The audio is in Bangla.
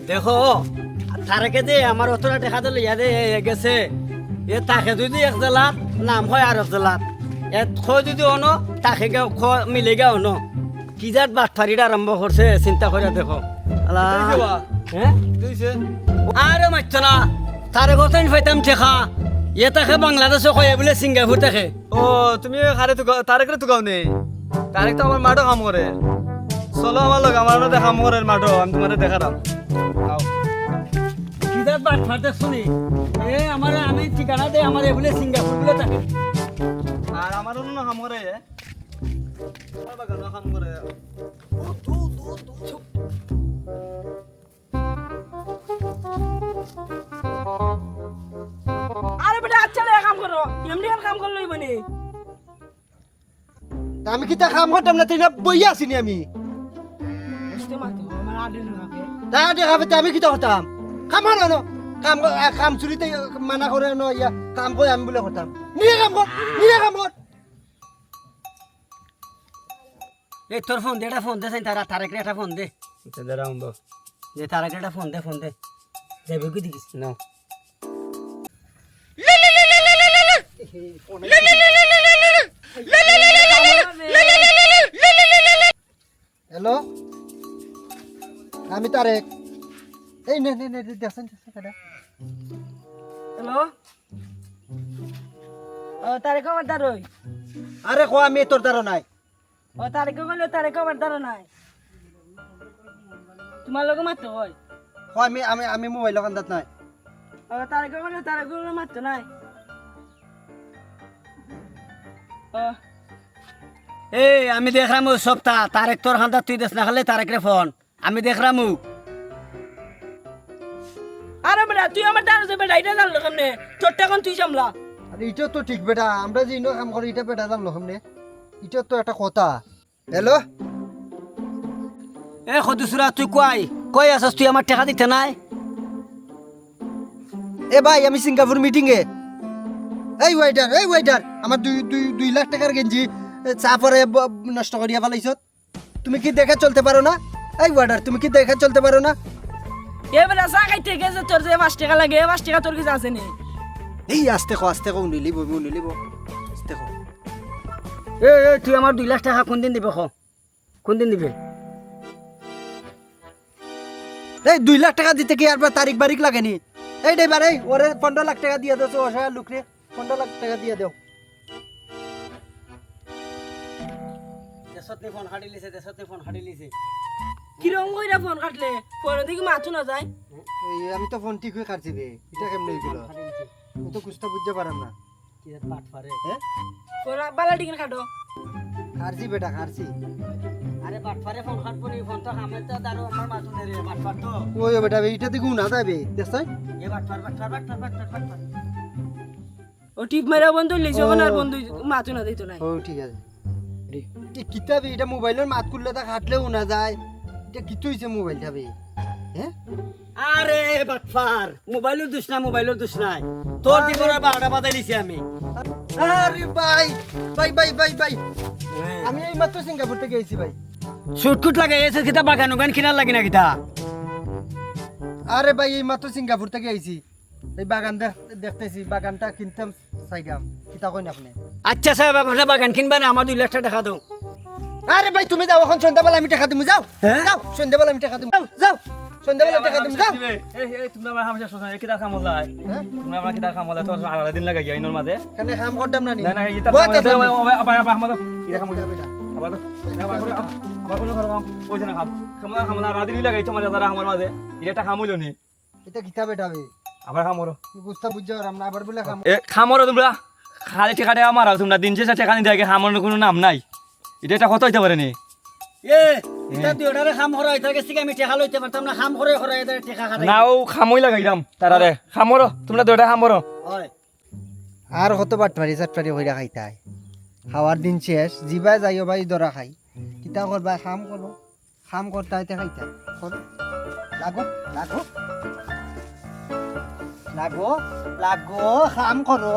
দেখো তারেকে যে আমার অতটা দেখা দিল ইয়াদে গেছে এ তাকে যদি এক জেলাত নাম হয় আর এক জেলাত এ খয় যদি অনো তাকে মিলে গে অনো কি যাত বাটফারিটা আরম্ভ করছে চিন্তা করে দেখো আল্লাহ হ্যাঁ আরে মারছ না তারে কতদিন পাইতাম ঠেকা এ তাকে বাংলাদেশে কয়ে বলে সিঙ্গাপুর তাকে ও তুমি হারে তারেকরে তো গাও নেই তারেক তো আমার মাঠও কাম করে চলো আমার লোক আমার কাম করে মাঠও আমি তোমার দেখালাম কি যাত বাটফার দেখছো নি এ আমার আমি ঠিকানা দে আমার বলে সিঙ্গাপুর বলে তাকে আর আমার অন্য কাম করে আমার বাগানও কাম করে আরে বেটা আচ্ছা কাম করো এমনি কাম করলো মানে আমি কি তা কাম করতাম না তাই বইয়া আছিনি আমি বুঝতে মাতো আমার আদিন লাগে তা দেখাবে আমি কি তা হতাম কাম হলো না কাম কাম চুরিতে মানা করে ন ইয়া কাম করে আমি বলে হতাম নিয়ে কাম কর নিয়ে কাম কর এই তোর ফোন দে এটা ফোন দে তারা তারেকে একটা ফোন দে যে তারেকে একটা ফোন দে যাবে কি দেখিস না হ্যালো আমি তারেক এই নে নে নে দেখছেন কাটা হ্যালো ও তারে খবর দারই আরে কো আমি তোর দ্বারা নাই ও তারে কইলো তারে খবর দার নাই তোমার লগে মারতে হয় কো আমি আমি আমি মোবাইল কান্দাত নাই ও তারে কইলো মারতে নাই ও এই আমি দেখলাম ওই সপ্তাহ তারেক তোর হান্দা তুই দেশ না খালে তারেকরে ফোন আমি দেখলাম আরে বেটা তুই আমার দাঁড় যে বেটা এটা জানলো কেমনে তোরটা কোন তুই সামলা আরে এটা তো ঠিক বেটা আমরা যে ইনো কাম করি এটা বেটা জানলো সামনে এটা তো একটা কথা হ্যালো এ সদুসুরা তুই কই আছস তুই আমার টাকা দিতে নাই এ ভাই আমি সিঙ্গাপুর মিটিং এ এই ওয়েটার আমার দুই লাখ টাকার গেঞ্জি চা পরে নষ্ট করিয়া ফেলাইছ তুমি কি দেখে চলতে পারো না এই ওয়েটার তুমি কি দেখে চলতে পারো না এ বেটা চা খাইতে গেছে তোর যে 5 টাকা লাগে 5 টাকা তোর কাছে আছে নি এই আস্তে কো উনিলিব আস্তে কো এ তুই আমার 2 লাখ টাকা কোন দিন দিবে কোন দিন দিবে এই 2 লাখ টাকা দিতে কি আর তারিখ বারিক লাগেনি এই ডেবার এই ওরে 15 লাখ টাকা দিয়ে দেছো ওসা লুকরে 15 লাখ টাকা দিয়ে দাও দেশতে ফোন হাঁটি লিছে কি রং কইরা ফোন কাটলে ফোন দিকে মাথু না যায় এই আমি তো ফোন ঠিক হয়ে কাটছি বে এটা কেমনে হইছিল আমি তো কুস্তা বুঝতে পারলাম না কি পাট পারে হ্যাঁ ফোন বালা দিকে কাটো কাটছি বেটা কাটছি আরে পাট পারে ফোন কাটবনি ফোন তো হামে তো দারো আমার মাথু নে রে পাট পার তো ওই বেটা এইটা দিকে না যাবে দেখছাই এ পাট পার ও টিপ মারা বন্ধু লিছো আর বন্ধু মাথু না দিত নাই ও ঠিক আছে কিতাব এটা মোবাইলের মাত করলে তা কাটলেও না যায় এটা কিতো হইছে মোবাইলটা বে হ্যাঁ আরে বাটফার মোবাইলের দোষ নাই তোর জীবনের 12টা বাজাই দিছি আমি আরে ভাই আমি এই মাত্র সিঙ্গাপুর থেকে এসেছি ভাই সুটকুট লাগে এসে কিতা বাগান কিনার লাগে না কিতা আরে ভাই এই মাত্র সিঙ্গাপুর থেকে আইছি এই বাগান দেখতেছি বাগানটা কিনতাম চাইগাম কিতা কইন আপনি আচ্ছা সাহেব আপনার বাগান কিনবা না আমার 2 লাখ টাকা দাও আরে ভাই তুমি যাও এখন সন্ধ্যাবেলা আমি টাকা দিমু যাও হ্যাঁ? যাও সন্ধ্যাবেলা আমি টাকা দিমু যাও সন্ধ্যাবেলা টাকা দিমু যাও এই তুমি আমার হামসা শোনা কিটা কাম হলা হ্যাঁ? তুমি আমার কিটা কাম হলা তোর আলাদা দিন লাগাই আইনোর মাঝে কেন কাম করতাম না নি না এটা আবার আহমদ এটা কাম হলা বেটা আবার কোনো কাম কইছ না খামলা রাত দিন লাগাই তোমার দাদা আমার মাঝে এটা কাম হলো নি এটা কিতা বেটা বে আবার কাম করো বুঝতা বুঝতে পারলাম না আবার বলে কাম এ খামরো তোমরা খালি টেকাটে আমার আর তোমরা দিন শেষে টেকা নিতে আগে খামর কোনো নাম নাই এটা কত হইতে পারে নি এ এটা তুই ওটারে খাম করা হইতা গেছি আমি টাকা লইতে পারতাম না খাম করে এটা টাকা খাই নাও খামই লাগাইলাম তারারে খামরো তোমরা দুইটা খামরো হয় আর কত বাটপারি চাটপারি হইরা খাইতাই খাওয়ার দিন শেষ জিবাই যাইও ভাই দরা খাই কিতা করবা খাম করো খাম করতে হইতে খাইতা করো লাগো লাগো লাগো লাগো খাম করো